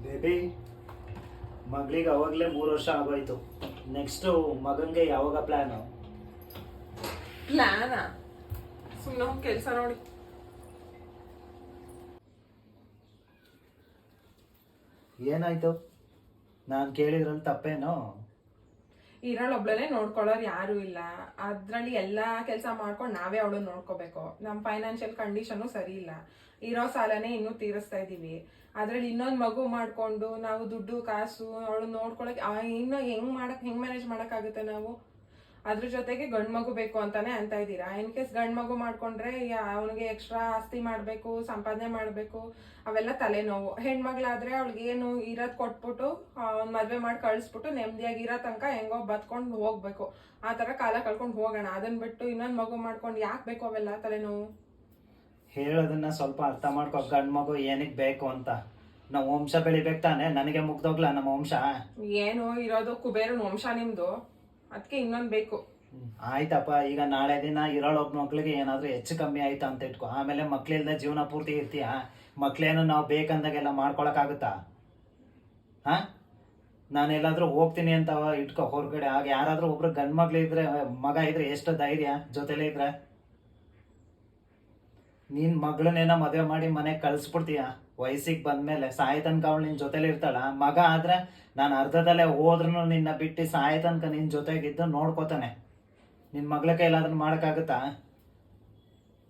Baby ಮಗಳಿಗೆ ಅವಾಗಲೇ 3 ವರ್ಷ ಆಗೋಯ್ತು. ನೆಕ್ಸ್ಟು ಮಗನಿಗೆ ಯಾವಾಗ ಪ್ಲ್ಯಾನು? ಪ್ಲಾನಾ? ಸುಮ್ಮನೆ ಹೋಗಿ ಕೆಲಸ ನೋಡಿ. ಏನಾಯ್ತು? ನಾನು ಕೇಳಿದ್ರಲ್ಲಿ ತಪ್ಪೇನೋ? ಇರೋಳೊಬ್ಳನ್ನೇ ನೋಡ್ಕೊಳ್ಳೋರು ಯಾರು ಇಲ್ಲ. ಅದ್ರಲ್ಲಿ ಎಲ್ಲಾ ಕೆಲಸ ಮಾಡ್ಕೊಂಡು ನಾವೇ ಅವಳು ನೋಡ್ಕೋಬೇಕು. ನಮ್ಮ ಫೈನಾನ್ಷಿಯಲ್ ಕಂಡೀಷನು ಸರಿ ಇಲ್ಲ. ಇರೋ ಸಾಲನೇ ಇನ್ನೂ ತೀರಿಸ್ತಾ ಇದೀವಿ. ಅದ್ರಲ್ಲಿ ಇನ್ನೊಂದು ಮಗು ಮಾಡ್ಕೊಂಡು ನಾವು ದುಡ್ಡು ಕಾಸು ಅವಳು ನೋಡ್ಕೊಳಕ್ ಇನ್ನು ಹೆಂಗ್ ಮ್ಯಾನೇಜ್ ಮಾಡಕ್ಕಾಗುತ್ತೆ ನಾವು? ಅದ್ರ ಜೊತೆಗೆ ಗಂಡ್ ಮಗು ಬೇಕು ಅಂತಾನೆ ಅಂತ ಇದ್ದೀರಾ. ಇನ್ ಕೇಸ್ ಗಂಡ್ ಮಗು ಮಾಡ್ಕೊಂಡ್ರೆ ಅವನಿಗೆ ಎಕ್ಸ್ಟ್ರಾ ಆಸ್ತಿ ಮಾಡ್ಬೇಕು, ಸಂಪಾದನೆ ಮಾಡ್ಬೇಕು, ಅವೆಲ್ಲ ತಲೆನೋವು. ಹೆಣ್ಮಗ್ಳಾದ್ರೆ ಅವಳಿಗೆ ಏನು ಇರೋದ್ ಕೊಟ್ಬಿಟ್ಟು ಒಂದ್ ಮದ್ವೆ ಮಾಡಿ ಕಳಿಸ್ಬಿಟ್ಟು ನೆಮ್ಮದಿಯಾಗಿ ಇರೋ ತನಕ ಹೆಂಗೋ ಬದ್ಕೊಂಡು ಹೋಗ್ಬೇಕು. ಆ ತರ ಕಾಲ ಕಳ್ಕೊಂಡು ಹೋಗೋಣ. ಅದನ್ ಬಿಟ್ಟು ಇನ್ನೊಂದ್ ಮಗು ಮಾಡ್ಕೊಂಡು ಯಾಕೆ ಬೇಕು ಅವೆಲ್ಲ ತಲೆನೋವು? ಹೇಳೋದನ್ನ ಸ್ವಲ್ಪ ಅರ್ಥ ಮಾಡ್ಕೊ. ಗಂಡ್ ಮಗು ಏನಕ್ಕೆ ಬೇಕು ಅಂತ. ನಾವು ವಂಶ ಬೆಳಿಬೇಕು ತಾನೆ. ನನಗೆ ಮುಗ್ದೋಗ್ಲ ನಮ್ಮ ವಂಶ? ಏನು ಇರೋದು ಕುಬೇರನ ವಂಶ ನಿಮ್ದು, ಅದಕ್ಕೆ ಇನ್ನೊಂದ್ ಬೇಕು. ಆಯ್ತಪ್ಪ, ಈಗ ನಾಳೆ ದಿನ ಇರೋಳೊಬ್ಬ ಮಕ್ಳಿಗೆ ಏನಾದ್ರೂ ಹೆಚ್ಚು ಕಮ್ಮಿ ಆಯ್ತಾ ಅಂತ ಇಟ್ಕೊ. ಆಮೇಲೆ ಮಕ್ಳಿಲ್ದ ಜೀವನ ಪೂರ್ತಿ ಇರ್ತೀಯ. ಮಕ್ಳೇನು ನಾವು ಬೇಕಂದಾಗೆಲ್ಲ ಮಾಡ್ಕೊಳಕ್ಕಾಗುತ್ತಾ? ಹಾ, ನಾನೆಲ್ಲಾದ್ರೂ ಹೋಗ್ತೀನಿ ಅಂತ ಇಟ್ಕೊ ಹೊರಗಡೆ. ಆಗ ಯಾರಾದ್ರೂ ಒಬ್ರು ಗಂಡ್ ಮಗ ಇದ್ರೆ ಎಷ್ಟು ಧೈರ್ಯ ಜೊತೆಲೇ ಇದ್ರೆ? ನೀನ್ ಮಗಳನ್ನೇನ ಮದುವೆ ಮಾಡಿ ಮನೆಗೆ ಕಳ್ಸ್ಬಿಡ್ತೀಯ. ವಯಸ್ಸಿಗೆ ಬಂದ್ಮೇಲೆ ಸಾಯ ತನಕ ಅವಳು ನಿನ್ ಜೊತೆಲಿ ಇರ್ತಾಳ. ಮಗ ಆದ್ರೆ ನಾನು ಅರ್ಧದಲ್ಲೇ ಹೋದ್ರೂ ನಿನ್ನ ಬಿಟ್ಟು ಸಾಯ ತನಕ ನಿನ್ ಜೊತೆಗಿದ್ದು ನೋಡ್ಕೋತಾನೆ. ನಿನ್ ಮಗಳ ಕೈಲಾದ್ರೂ ಮಾಡಕ್ಕಾಗುತ್ತಾ?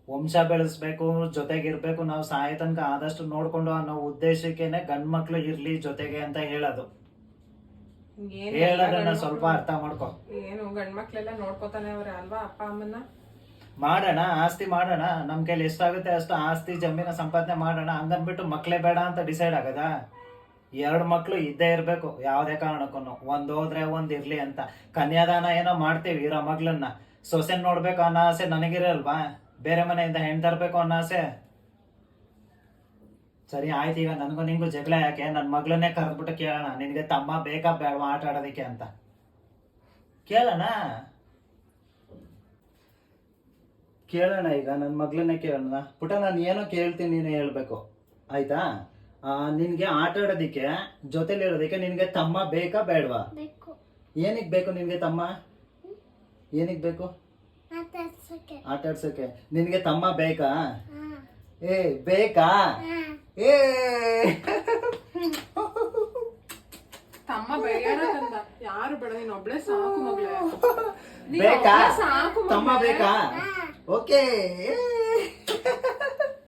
ವಂಶ ಬೆಳೆಸ್ಬೇಕು, ಜೊತೆಗಿರ್ಬೇಕು, ನಾವು ಸಾಯ ತನಕ ಆದಷ್ಟು ನೋಡ್ಕೊಂಡು ಅನ್ನೋ ಉದ್ದೇಶಕ್ಕೇನೆ ಗಂಡ್ ಮಕ್ಳು ಇರ್ಲಿ ಜೊತೆಗೆ ಅಂತ ಹೇಳೋದು. ಹೇಳೋದನ್ನ ಸ್ವಲ್ಪ ಅರ್ಥ ಮಾಡ್ಕೊ. ಏನು ಗಂಡ್ ಮಕ್ಳೆಲ್ಲ ನೋಡ್ಕೋತಾನೆ ಅವ್ರೆ ಅಲ್ವಾ ಅಪ್ಪ ಅಮ್ಮನ್ನ? ಮಾಡೋಣ, ಆಸ್ತಿ ಮಾಡೋಣ. ನಮ್ ಕೈಲಿ ಎಷ್ಟಾಗುತ್ತೆ ಅಷ್ಟು ಆಸ್ತಿ ಜಮೀನ ಸಂಪಾದನೆ ಮಾಡೋಣ. ಹಂಗನ್ಬಿಟ್ಟು ಮಕ್ಳೇ ಬೇಡ ಅಂತ ಡಿಸೈಡ್ ಆಗದ? 2 ಮಕ್ಳು ಇದ್ದೇ ಇರ್ಬೇಕು ಯಾವ್ದೇ ಕಾರಣಕ್ಕೂ. ಒಂದ್ ಹೋದ್ರೆ ಒಂದ್ ಇರ್ಲಿ ಅಂತ. ಕನ್ಯಾದಾನ ಏನೋ ಮಾಡ್ತೀವಿ ಇರೋ ಮಗ್ಳನ್ನ. ಸೊಸೆನ್ ನೋಡ್ಬೇಕು ಅನ್ನೋ ಆಸೆ ನನಗಿರಲ್ವಾ? ಬೇರೆ ಮನೆಯಿಂದ ಹೆಣ್ ತರ್ಬೇಕು ಅನ್ನೋ ಆಸೆ? ಸರಿ ಆಯ್ತು, ಈಗ ನನ್ಗೂ ನಿಂಗೂ ಜಗಳ ಯಾಕೆ? ನನ್ ಮಗ್ಳನ್ನೇ ಕರೆದ್ಬಿಟ್ಟು ಕೇಳೋಣ, ನಿನ್ಗೆ ತಮ್ಮ ಬೇಕಾ ಬೇಡವಾ ಆಟ ಆಡೋದಕ್ಕೆ ಅಂತ ಕೇಳೋಣ. ಈಗ ನನ್ನ ಮಗಳನ್ನೇ ಕೇಳೋಣ. ಪುಟ, ನಾನು ಏನೋ ಕೇಳ್ತೀನಿ, ನೀನು ಹೇಳ್ಬೇಕು ಆಯ್ತಾ? ನಿನ್ಗೆ ಆಟ ಆಡೋದಿಕ್ಕೆ ಜೊತೆಲಿ ಇರೋದಕ್ಕೆ ನಿನ್ಗೆ ತಮ್ಮ ಬೇಕಾ ಬೇಡವಾ? ಏನಿಗ್ ಬೇಕು ನಿನ್ಗೆ ತಮ್ಮ? ಏನಿಗ್ ಬೇಕು? ಆಟ ಆಡ್ಸಕ್ಕೆ. ನಿನ್ಗೆ ತಮ್ಮ ಬೇಕಾ? ಏ ಬೇಕಾ? ಏ ತಮ್ಮ ಬೇಡ ಅಂದ. ಯಾರು ಬೇಡ, ನೀನ್ ಒಬ್ಳೆ ಸಾಕು ಮಗಳೇ. ಬೇಕಾ? ಸಾಕು ತಮ್ಮ ಬೇಕಾ? ಓಕೆ.